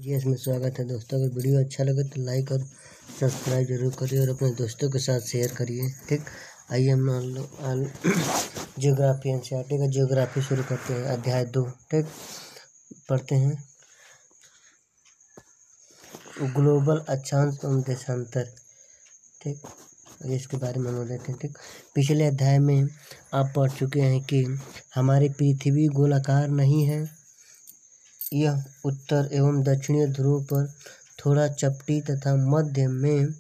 जी इसमें स्वागत है दोस्तों। अगर वीडियो अच्छा लगे तो लाइक और सब्सक्राइब जरूर करिए और अपने दोस्तों के साथ शेयर करिए। ठीक, आइए हम जियोग्राफी एनसीईआरटी का जियोग्राफी शुरू करते हैं। अध्याय 2 ठीक पढ़ते हैं। ग्लोबल अक्षांश एवं देशांतर। ठीक, इसके बारे में हम लेते हैं। ठीक, पिछले अध्याय में आप पढ़ चुके हैं कि हमारी पृथ्वी गोलाकार नहीं है। यह उत्तर एवं दक्षिणी ध्रुव पर थोड़ा चपटी तथा मध्य में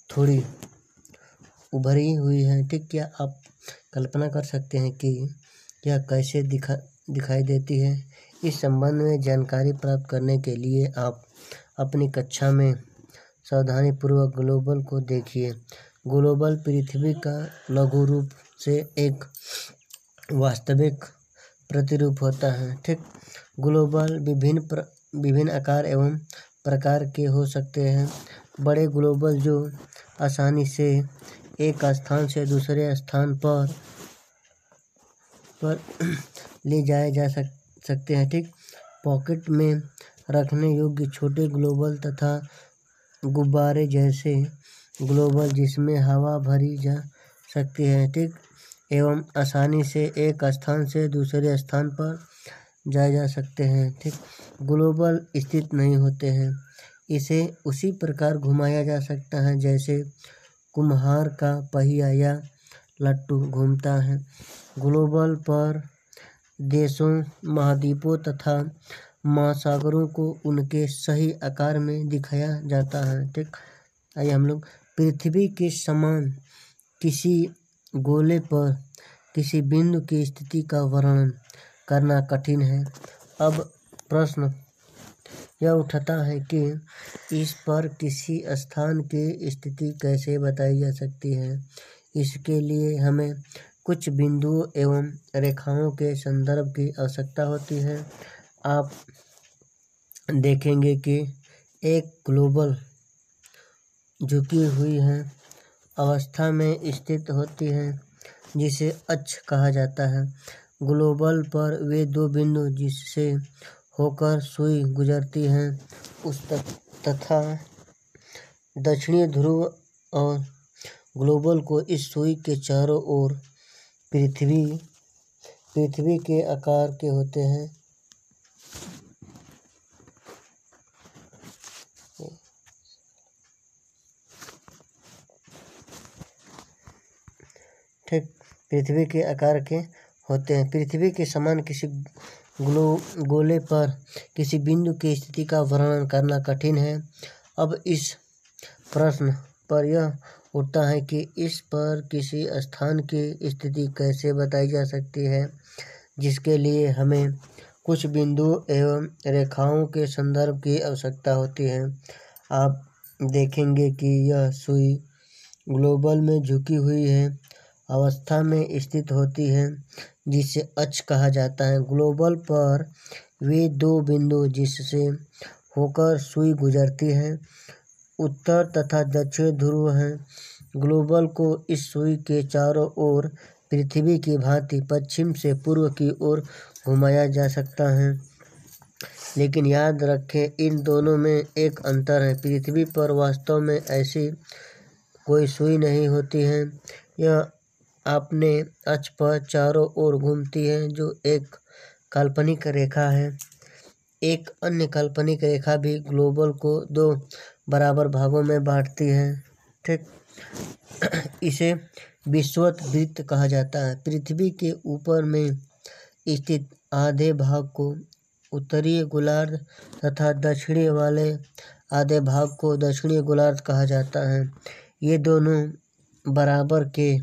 थोड़ी उभरी हुई है। ठीक, क्या आप कल्पना कर सकते हैं कि यह कैसे दिखाई देती है? इस संबंध में जानकारी प्राप्त करने के लिए आप अपनी कक्षा में सावधानीपूर्वक ग्लोबल को देखिए। ग्लोबल पृथ्वी का लघु रूप से एक वास्तविक प्रतिरूप होता है। ठीक, ग्लोबल विभिन्न आकार एवं प्रकार के हो सकते हैं। बड़े ग्लोबल जो आसानी से एक स्थान से दूसरे स्थान पर ले जाए जा सकते हैं। ठीक, पॉकेट में रखने योग्य छोटे ग्लोबल तथा गुब्बारे जैसे ग्लोबल जिसमें हवा भरी जा सकती है। ठीक, एवं आसानी से एक स्थान से दूसरे स्थान पर जाए जा सकते हैं। ठीक, ग्लोबल स्थिर नहीं होते हैं। इसे उसी प्रकार घुमाया जा सकता है जैसे कुम्हार का पहिया या लट्टू घूमता है। ग्लोबल पर देशों, महाद्वीपों तथा महासागरों को उनके सही आकार में दिखाया जाता है। ठीक, आइए हम लोग पृथ्वी के समान किसी गोले पर किसी बिंदु की स्थिति का वर्णन करना कठिन है। अब प्रश्न यह उठता है कि इस पर किसी स्थान की स्थिति कैसे बताई जा सकती है। इसके लिए हमें कुछ बिंदुओं एवं रेखाओं के संदर्भ की आवश्यकता होती है। आप देखेंगे कि एक ग्लोबल झुकी हुई है अवस्था में स्थित होती है जिसे अक्ष कहा जाता है। ग्लोबल पर वे दो बिंदु जिससे होकर सुई गुजरती है उस तथा दक्षिणी ध्रुव और ग्लोबल को इस सुई के चारों ओर पृथ्वी के आकार के होते हैं। ठीक, पृथ्वी के आकार के होते हैं। पृथ्वी के समान किसी गोले पर किसी बिंदु की स्थिति का वर्णन करना कठिन है। अब इस प्रश्न पर यह उठता है कि इस पर किसी स्थान की स्थिति कैसे बताई जा सकती है, जिसके लिए हमें कुछ बिंदुओं एवं रेखाओं के संदर्भ की आवश्यकता होती है। आप देखेंगे कि यह सुई ग्लोबल में झुकी हुई है अवस्था में स्थित होती है जिसे अक्ष कहा जाता है। ग्लोबल पर वे दो बिंदु जिससे होकर सुई गुजरती है उत्तर तथा दक्षिण ध्रुव हैं। ग्लोबल को इस सुई के चारों ओर पृथ्वी की भांति पश्चिम से पूर्व की ओर घुमाया जा सकता है। लेकिन याद रखें इन दोनों में एक अंतर है। पृथ्वी पर वास्तव में ऐसी कोई सुई नहीं होती है। यह अपने अक्ष पर चारों ओर घूमती है जो एक काल्पनिक रेखा है। एक अन्य काल्पनिक रेखा भी ग्लोबल को दो बराबर भागों में बांटती है। ठीक, इसे विषुवत वृत्त कहा जाता है। पृथ्वी के ऊपर में स्थित आधे भाग को उत्तरीय गोलार्ध तथा दक्षिणी वाले आधे भाग को दक्षिणी गोलार्ध कहा जाता है। ये दोनों बराबर के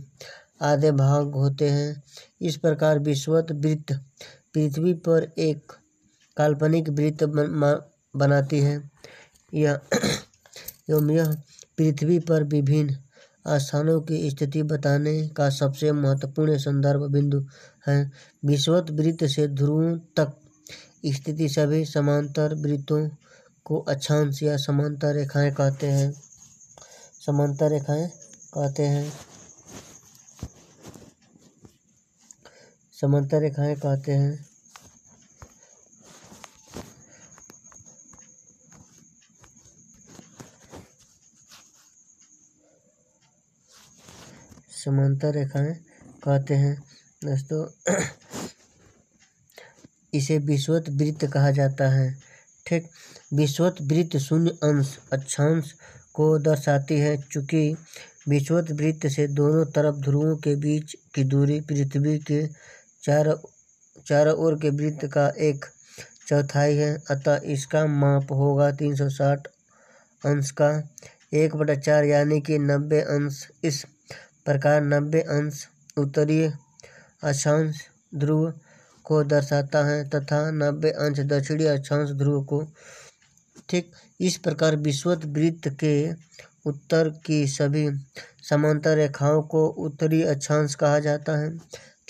आधे भाग होते हैं। इस प्रकार विषुवत वृत्त पृथ्वी पर एक काल्पनिक वृत्त बनाती है। यह पृथ्वी पर विभिन्न स्थानों की स्थिति बताने का सबसे महत्वपूर्ण संदर्भ बिंदु है। विषुवत वृत्त से ध्रुवों तक स्थित सभी समांतर वृत्तों को अक्षांश या समांतर रेखाएं कहते हैं। समांतर रेखाएं कहते हैं। समांतर रेखाएं कहते हैं दोस्तों। इसे विषुवत वृत्त कहा जाता है। ठीक, विषुवत वृत्त शून्य अंश अक्षांश को दर्शाती है। चूंकि विषुवत वृत्त से दोनों तरफ ध्रुवों के बीच की दूरी पृथ्वी के चारों ओर के वृत्त का 1/4 है, अतः इसका माप होगा 360 अंश का 1/4 यानी कि 90 अंश। इस प्रकार 90 अंश उत्तरीय अक्षांश ध्रुव को दर्शाता है तथा 90 अंश दक्षिणी अक्षांश ध्रुव को। ठीक, इस प्रकार विषुवत वृत्त के उत्तर की सभी समांतर रेखाओं को उत्तरी अक्षांश कहा जाता है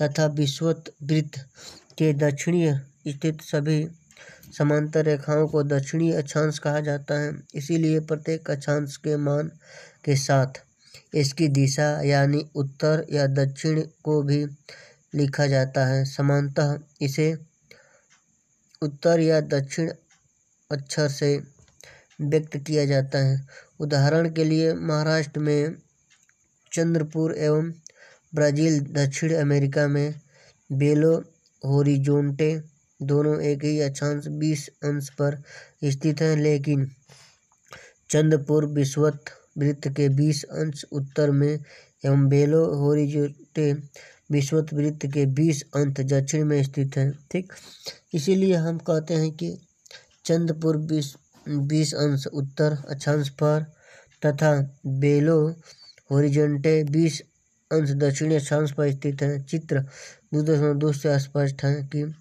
तथा विषुवत वृत्त के दक्षिणी स्थित सभी समांतर रेखाओं को दक्षिणी अक्षांश कहा जाता है। इसीलिए प्रत्येक अक्षांश के मान के साथ इसकी दिशा यानी उत्तर या दक्षिण को भी लिखा जाता है। सामान्यतः इसे उत्तर या दक्षिण अक्षर से व्यक्त किया जाता है। उदाहरण के लिए महाराष्ट्र में चंद्रपुर एवं ब्राज़ील दक्षिण अमेरिका में बेलो होरिज़ोन्टे दोनों एक ही अक्षांश 20 अंश पर स्थित हैं, लेकिन चंद्रपुर विषुवत वृत्त के 20 अंश उत्तर में एवं बेलो होरिज़ोन्टे विषुवत वृत्त के 20 अंश दक्षिण में स्थित है। ठीक, इसीलिए हम कहते हैं कि चंद्रपुर 20 अंश उत्तर अक्षांश पर तथा बेलो होरिज़ोन्टे 20 अंश दक्षिणी अक्षांश पर स्थित है। चित्र 2.2 से स्पष्ट है कि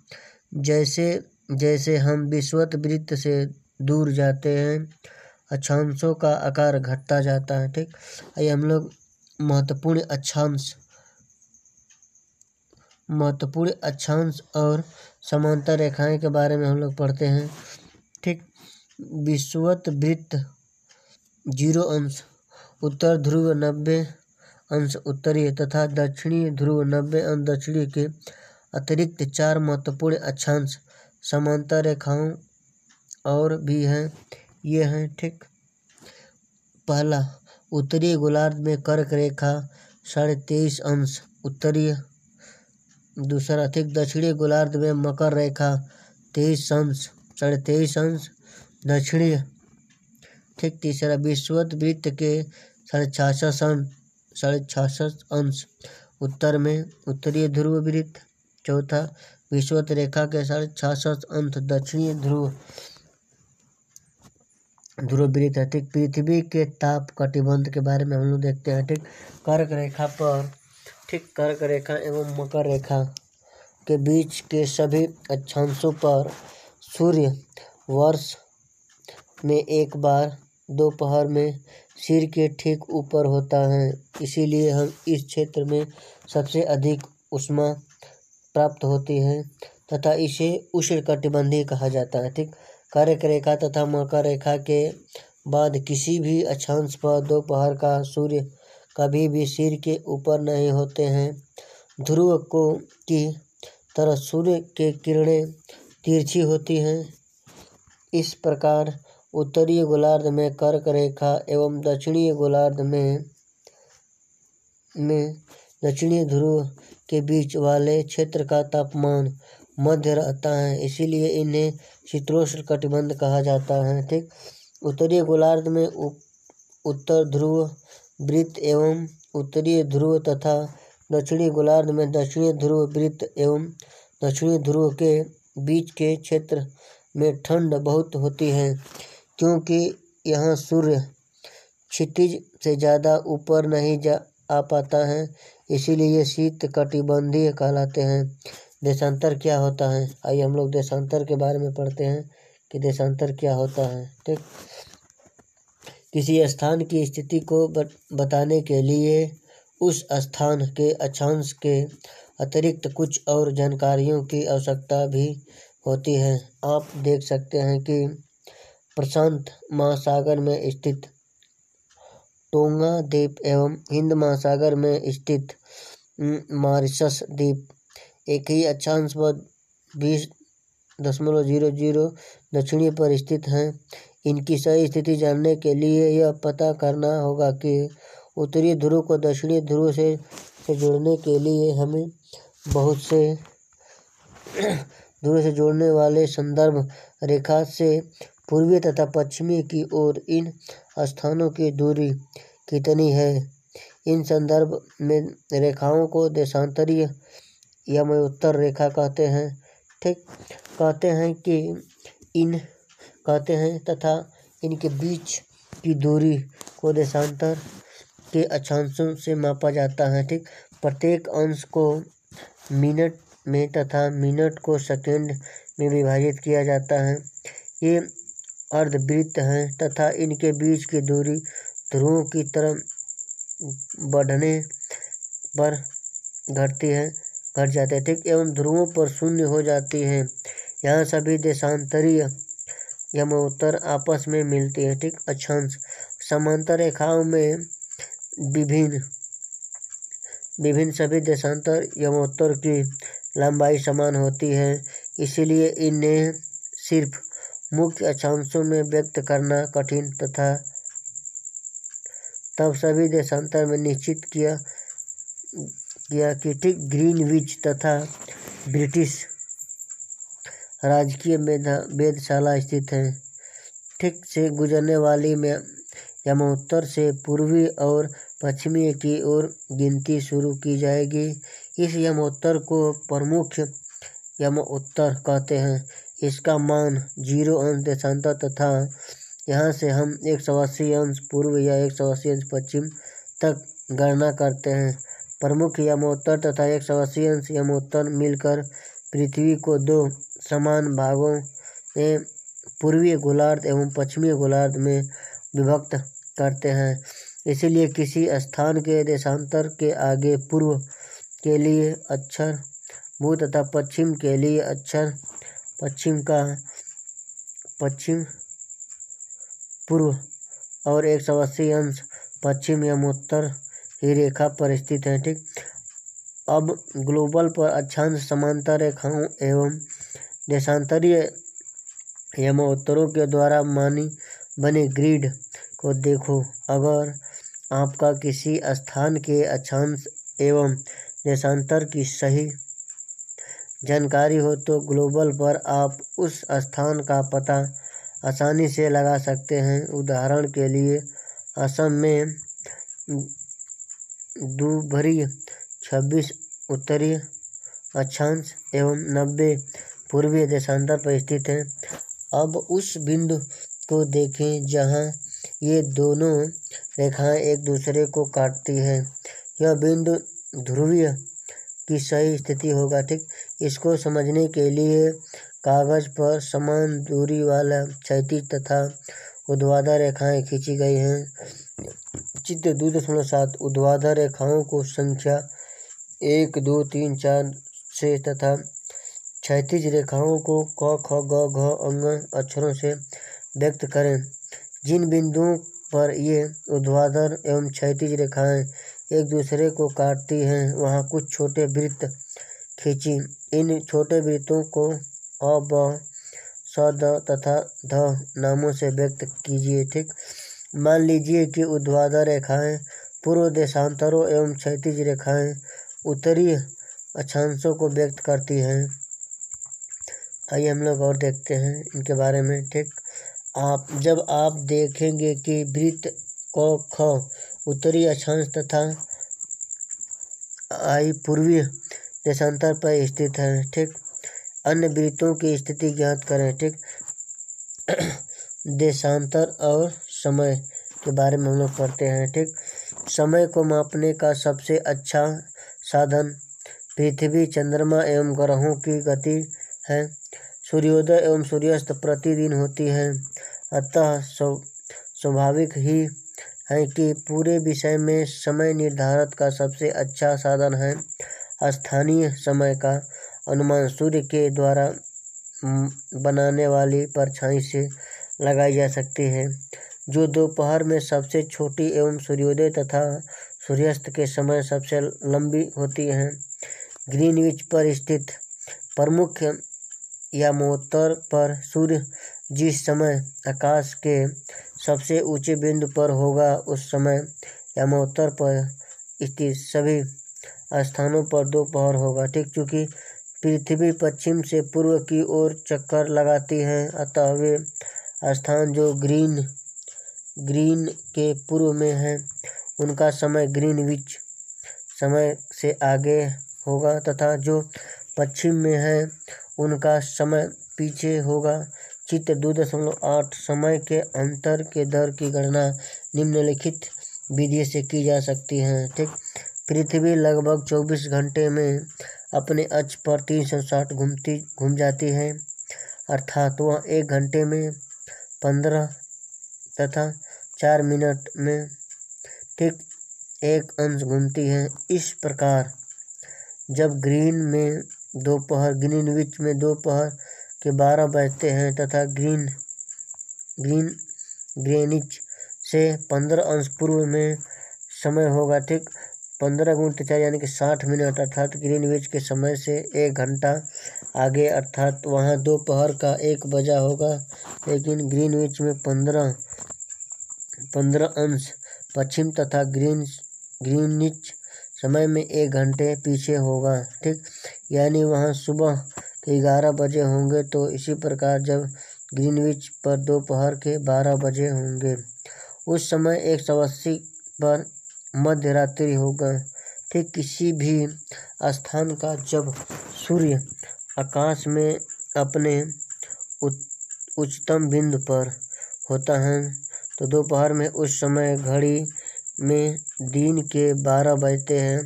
जैसे जैसे हम विषुवत वृत्त से दूर जाते हैं अक्षांशों का आकार घटता जाता है। ठीक, आइए हम लोग महत्वपूर्ण अक्षांश और समांतर रेखाएं के बारे में हम लोग पढ़ते हैं। ठीक, विषुवत वृत्त 0 अंश उत्तर ध्रुव 90 अंश उत्तरीय तथा दक्षिणी ध्रुव 90 अंश दक्षिणी के अतिरिक्त 4 महत्वपूर्ण अक्षांश समांतर रेखाओं और भी हैं। ये हैं, ठीक, पहला उत्तरीय गोलार्ध में कर्क रेखा 23.5 अंश उत्तरीय। दूसरा, ठीक, दक्षिणी गोलार्ध में मकर रेखा 23 अंश 23.5 अंश दक्षिणीय। ठीक, तीसरा, विषुवत वृत्त के 66 अंश उत्तर में उत्तरीय ध्रुव वृत्त। चौथा, विषुवत रेखा के 66 अंश दक्षिणी ध्रुव वृत्त है। ठीक, पृथ्वी के ताप कटिबंध के बारे में हम लोग देखते हैं। ठीक, कर्क रेखा पर, ठीक, कर्क रेखा एवं मकर रेखा के बीच के सभी अक्षांशों पर सूर्य वर्ष में एक बार दोपहर में सिर के ठीक ऊपर होता है। इसीलिए हम इस क्षेत्र में सबसे अधिक ऊष्मा प्राप्त होती है तथा इसे उष्णकटिबंधीय कहा जाता है। ठीक, कर्क रेखा तथा मकर रेखा के बाद किसी भी अक्षांश पर दोपहर का सूर्य कभी भी सिर के ऊपर नहीं होते हैं। ध्रुव को की तरह सूर्य के किरणें तिरछी होती हैं। इस प्रकार उत्तरीय गोलार्ध में कर्क रेखा एवं दक्षिणी गोलार्ध में दक्षिणी ध्रुव के बीच वाले क्षेत्र का तापमान मध्य रहता है। इसीलिए इन्हें शीतोष्ण कटिबंध कहा जाता है। ठीक, उत्तरीय गोलार्ध में उत्तर ध्रुव वृत्त एवं उत्तरीय ध्रुव तथा दक्षिणी गोलार्ध में दक्षिणी ध्रुव वृत्त एवं दक्षिणी ध्रुव के बीच के क्षेत्र में ठंड बहुत होती है, क्योंकि यहाँ सूर्य क्षितिज से ज़्यादा ऊपर नहीं आ पाता है। इसीलिए ये शीत कटिबंधीय कहलाते हैं। देशांतर क्या होता है? आइए हम लोग देशांतर के बारे में पढ़ते हैं कि देशांतर क्या होता है। ठीक, किसी स्थान की स्थिति को बताने के लिए उस स्थान के अक्षांश के अतिरिक्त कुछ और जानकारियों की आवश्यकता भी होती है। आप देख सकते हैं कि प्रशांत महासागर में स्थित टोंगा द्वीप एवं हिंद महासागर में स्थित मॉरिशस द्वीप एक ही अक्षांश पर 20.00 दक्षिणी पर स्थित हैं। इनकी सही स्थिति जानने के लिए यह पता करना होगा कि उत्तरी ध्रुव को दक्षिणी ध्रुव से से जोड़ने के लिए हमें बहुत से दूरी से जोड़ने वाले संदर्भ रेखा से पूर्वी तथा पश्चिमी की ओर इन स्थानों की दूरी कितनी है। इन संदर्भ में रेखाओं को देशांतरीय यमोत्तर रेखा कहते हैं। ठीक, कहते हैं तथा इनके बीच की दूरी को देशांतर के अक्षांशों से मापा जाता है। ठीक, प्रत्येक अंश को मिनट में तथा मिनट को सेकंड में विभाजित किया जाता है। ये अर्धवृत्त हैं तथा इनके बीच की दूरी ध्रुवों की तरफ बढ़ने पर घट जाते हैं। ठीक, एवं ध्रुवों पर शून्य हो जाती है। यहाँ सभी देशांतरीय यमोत्तर आपस में मिलते हैं। ठीक, अक्षांश समांतर रेखाओं में विभिन्न सभी देशांतर यमोत्तर की लंबाई समान होती है, इसीलिए इन्हें सिर्फ मुख्य अक्षांशों में व्यक्त करना कठिन तथा तब सभी देशांतर में निश्चित किया कि ठीक ग्रीनविच तथा ब्रिटिश राजकीय वेधशाला स्थित है। ठीक से गुजरने वाली में यमोत्तर से पूर्वी और पश्चिमी की ओर गिनती शुरू की जाएगी। इस यमोत्तर को प्रमुख यमोत्तर कहते हैं। इसका मान 0 अंश देशांतर तथा यहाँ से हम 180 अंश पूर्व या 180 अंश पश्चिम तक गणना करते हैं। प्रमुख यमोत्तर तथा 180 अंश यमोत्तर मिलकर पृथ्वी को 2 समान भागों में पूर्वी गोलार्ध एवं पश्चिमी गोलार्ध में विभक्त करते हैं। इसीलिए किसी स्थान के देशांतर के आगे पूर्व के लिए अक्षर भू तथा पश्चिम के लिए अक्षर पश्चिम का पश्चिम पूर्व और 180 अंश पश्चिम यमोत्तर ही रेखा पर स्थित है। ठीक, अब ग्लोबल पर अक्षांश समांतर रेखाओं एवं देशांतरीय यमोत्तरों के द्वारा बने ग्रिड को देखो। अगर आपका किसी स्थान के अक्षांश एवं देशांतर की सही जानकारी हो तो ग्लोबल पर आप उस स्थान का पता आसानी से लगा सकते हैं। उदाहरण के लिए असम में धुबरी 26 उत्तरीय अक्षांश एवं 90 पूर्वी देशांतर पर स्थित है। अब उस बिंदु को देखें जहां ये दोनों रेखाएं एक दूसरे को काटती हैं। यह बिंदु ध्रुवीय की सही स्थिति होगा। ठीक, इसको समझने के लिए कागज पर समान दूरी वाला क्षैतिज तथा ऊर्ध्वाधर रेखाएं खींची गई हैं। चित्र 2.7 ऊर्ध्वाधर रेखाओं को संख्या 1, 2, 3, 4 से तथा क्षैतिज रेखाओं को क, ख, ग, घ अंग अक्षरों से व्यक्त करें। जिन बिंदुओं पर ये ऊर्ध्वाधर एवं क्षैतिज रेखाएं एक दूसरे को काटती हैं वहां कुछ छोटे वृत्त खींची। इन छोटे वृत्तों को अ, ब, स, द तथा ध नामों से व्यक्त कीजिए। ठीक, मान लीजिए कि ऊर्ध्वाधर रेखाएं पूर्व देशांतरों एवं क्षैतिज रेखाएं उत्तरीय अक्षांशों को व्यक्त करती हैं। आइए हम लोग और देखते हैं इनके बारे में। ठीक, जब आप देखेंगे कि वृत्त क, ख उत्तरी अक्षांश तथा आई पूर्वी देशांतर पर स्थित है। ठीक, अन्य वृत्तों की स्थिति ज्ञात करें। ठीक, देशांतर और समय के बारे में हम लोग पढ़ते हैं। ठीक, समय को मापने का सबसे अच्छा साधन पृथ्वी, चंद्रमा एवं ग्रहों की गति है। सूर्योदय एवं सूर्यास्त प्रतिदिन होती है, अतः स्वाभाविक ही है कि पूरे विषय में समय निर्धारण का सबसे अच्छा साधन है स्थानीय समय का अनुमान सूर्य के द्वारा बनाने वाली परछाई से लगाई जा सकती है, जो दोपहर में सबसे छोटी एवं सूर्योदय तथा सूर्यास्त के समय सबसे लंबी होती है। ग्रीनविच पर स्थित प्रमुख यमोत्तर पर सूर्य जिस समय आकाश के सबसे ऊंचे बिंदु पर होगा उस समय यमोत्तर पर स्थित सभी स्थानों पर दोपहर होगा। ठीक, चूँकि पृथ्वी पश्चिम से पूर्व की ओर चक्कर लगाती है, अतः वे स्थान जो ग्रीन के पूर्व में है उनका समय ग्रीनविच समय से आगे होगा तथा जो पश्चिम में है उनका समय पीछे होगा। चित्र 2.8 समय के अंतर के दर की गणना निम्नलिखित विधि से की जा सकती है। ठीक, पृथ्वी लगभग 24 घंटे में अपने अक्ष पर 360 घूम जाती है, अर्थात वह 1 घंटे में 15 तथा 4 मिनट में ठीक 1 अंश घूमती है। इस प्रकार जब ग्रीनविच में दोपहर के 12 बजते हैं तथा ग्रीनिच से 15 अंश पूर्व में समय होगा। ठीक, 15 × 4 यानी कि 60 मिनट, अर्थात ग्रीनविच के समय से 1 घंटा आगे, अर्थात वहाँ दोपहर का 1 बजा होगा, लेकिन ग्रीनविच में 15 अंश पश्चिम तथा ग्रीनिच समय में 1 घंटे पीछे होगा। ठीक, यानी वहाँ सुबह के 11 बजे होंगे, तो इसी प्रकार जब ग्रीनविच पर दोपहर के 12 बजे होंगे उस समय 180 पर मध्य रात्रि होगा। ठीक, किसी भी स्थान का जब सूर्य आकाश में अपने उच्चतम बिंदु पर होता है तो दोपहर में उस समय घड़ी में दिन के 12 बजते हैं।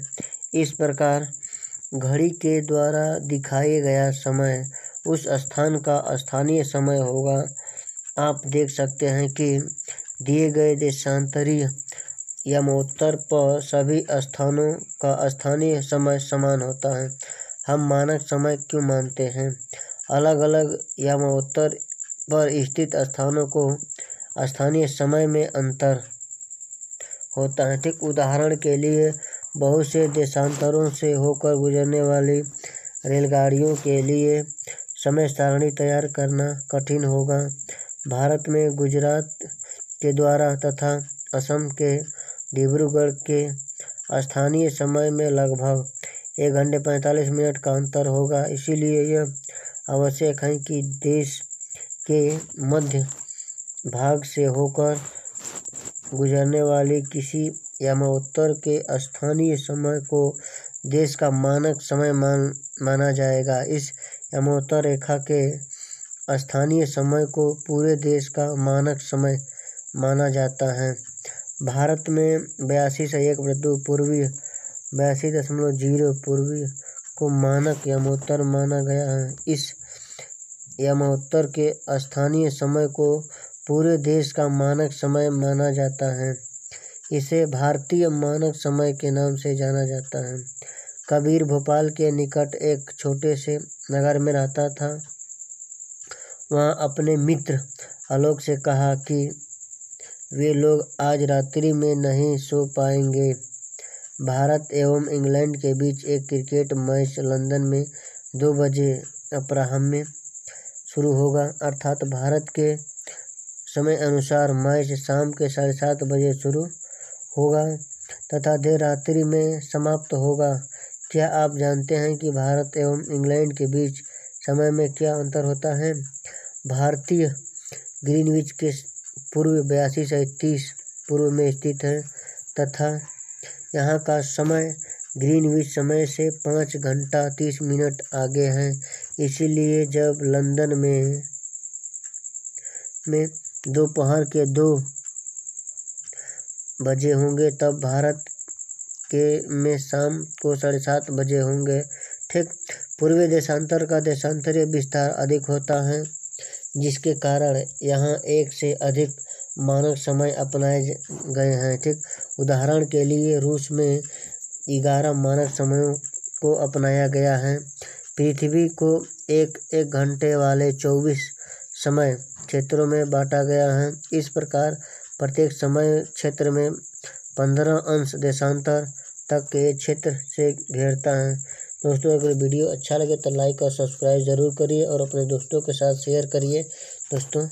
इस प्रकार घड़ी के द्वारा दिखाया गया समय उस स्थान का स्थानीय समय होगा। आप देख सकते हैं कि दिए गए देशांतरीय यमोत्तर पर सभी स्थानों का स्थानीय समय समान होता है। हम मानक समय क्यों मानते हैं? अलग अलग यमोत्तर पर स्थित स्थानों को स्थानीय समय में अंतर होता है। ठीक, उदाहरण के लिए बहुत से देशांतरों से होकर गुजरने वाली रेलगाड़ियों के लिए समय सारणी तैयार करना कठिन होगा। भारत में गुजरात के द्वारा तथा असम के डिब्रूगढ़ के स्थानीय समय में लगभग 1 घंटे 45 मिनट का अंतर होगा। इसीलिए यह आवश्यक है कि देश के मध्य भाग से होकर गुजरने वाली किसी यमोत्तर के स्थानीय समय को देश का मानक समय माना जाएगा। इस यमोत्तर रेखा के स्थानीय समय को पूरे देश का मानक समय माना जाता है। भारत में 82.1 पूर्वीय 82.0 पूर्वीय को मानक यमोत्तर माना गया है। इस यमोत्तर के स्थानीय समय को पूरे देश का मानक समय माना जाता है। इसे भारतीय मानक समय के नाम से जाना जाता है। कबीर भोपाल के निकट एक छोटे से नगर में रहता था। वहाँ अपने मित्र आलोक से कहा कि वे लोग आज रात्रि में नहीं सो पाएंगे। भारत एवं इंग्लैंड के बीच एक क्रिकेट मैच लंदन में 2 बजे अपराह्न में शुरू होगा, अर्थात भारत के समय अनुसार मैच शाम के 7:30 बजे शुरू होगा तथा देर रात्रि में समाप्त होगा। क्या आप जानते हैं कि भारत एवं इंग्लैंड के बीच समय में क्या अंतर होता है? भारतीय ग्रीनविच के पूर्व 82 पूर्व में स्थित है तथा यहाँ का समय ग्रीनविच समय से 5 घंटा 30 मिनट आगे है। इसीलिए जब लंदन में दोपहर के 2 बजे होंगे तब भारत के में शाम को 7:30 बजे होंगे। ठीक, पूर्वी देशांतर का देशांतरीय विस्तार अधिक होता है, जिसके कारण यहाँ 1 से अधिक मानक समय अपनाए गए हैं। ठीक, उदाहरण के लिए रूस में 11 मानक समयों को अपनाया गया है। पृथ्वी को एक घंटे वाले 24 समय क्षेत्रों में बांटा गया है। इस प्रकार प्रत्येक समय क्षेत्र में 15 अंश देशांतर तक के क्षेत्र से घेरता है। दोस्तों, अगर वीडियो अच्छा लगे तो लाइक और सब्सक्राइब ज़रूर करिए और अपने दोस्तों के साथ शेयर करिए। दोस्तों।